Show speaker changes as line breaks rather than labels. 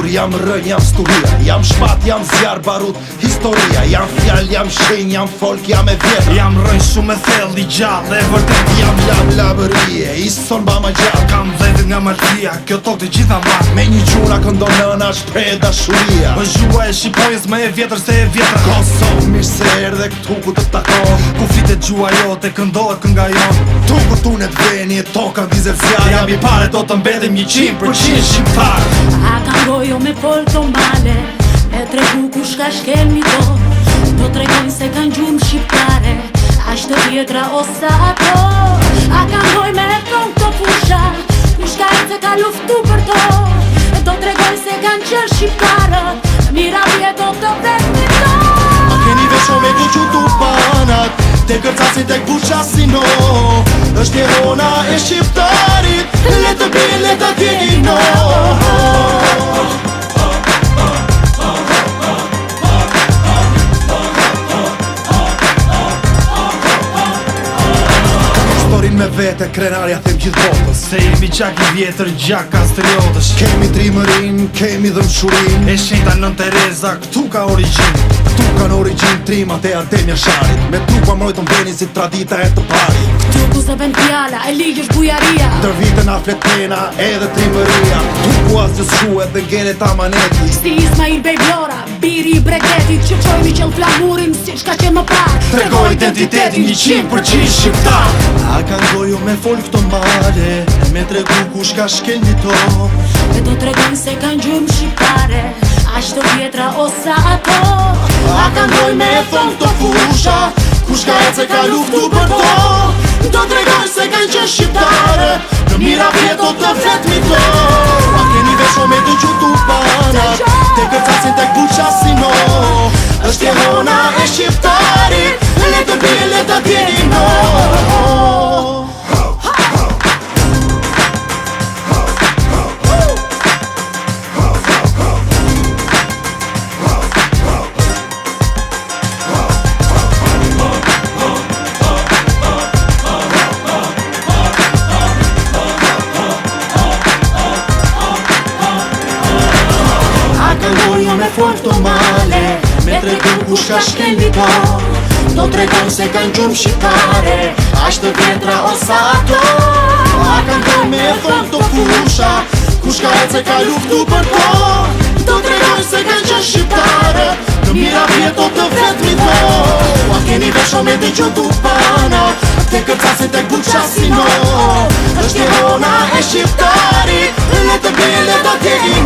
buri, jam rënj, jam sturia. Jam shpat, jam zjarë barut, historia. Jam fjall, jam shenj, jam folk, jam e vjetra.
Jam rënj shumë e thell, i gjallë e vërtet.
Jam labërie, i son ba ma gjallë.
Kam dhejtë nga maltia, kjo tokë të gjitha ma.
Me një gjuna këndon nëna shprej dashuria.
Po zhua e Shqipojës më e vjetër se e vjetra.
Kosovë mirë se erdhe këtu ku të takon.
Ku flitet gjua jote, këndohet kënga jon.
Tu ku tunet veni e toka vizet zjarë.
Jam i pare, do të mbetim 100% shqiptar.
A kam gojo me fol të male, me tregu ku shka shkelmi to. Do tregojnë se kanë gjumë shqiptare, ashtë të vjetra osa ato. A kam goj me thon të fusha, ku shka e se ka luftu për to. Do tregojnë se kanë qërë shqiptarët, mira vjeto të vetmi to.
A keni vesho me du gjutu panat, te kërcasin tek busha si no. Është jerona e shqiptarit, le të bile, le të tjeni no. Historin me vete, krenarja them gjithë botës.
Se jemi qak i vjetër gjak kastriotësh.
Kemi trimërin, kemi dhëmshurin.
E shenjta Nën Tereza, këtu ka origjinë.
Tu kanë origin trimat e Artemia Sharit. Me trupa mrojtën veni si tradita e të pari.
Tu ku se vend fjala, e ligë është bujaria.
Tër vitën a fletena edhe trimëria. Tu ku asgjës shu edhe ngeret amaneti.
Si Ismail Bej Vlora, biri i bregetit, që qojmi qëll flamurin si shka që më par.
Tregoj identitetin 100% shqiptar.
A kanë goju me folk të male, me tregu ku shka shkelni to.
E do tregojnë se kanë gjumë shqiptare, ashtë të vjetra osa ato.
A kanë goj me thon të fusha, ku shka e se ka luftu për to. Do tregojnë se kanë qenë shqiptare, në mira vjeto të fletmi to. A keni vesho me du gjutu panat, te kërcasin tek buqa si no. Është jerona e shqiptarit, le të bile, le të tjeni no. Me folk të male, me tregu ku shka shkelmi to. Do tregojnë se kanë gjumë shqiptare, ashtë të vjetra osa ato. A kanë goj me thon të fusha, ku shka e se ka luftu për to. Do tregojnë se kanë qenë shqiptare, në mira vjeto të vetmi to. A keni vesho me dhe gjutu panat, te kërcasin tek buqa si no. Është jerona e shqiptarit, le të bile, le të tjeni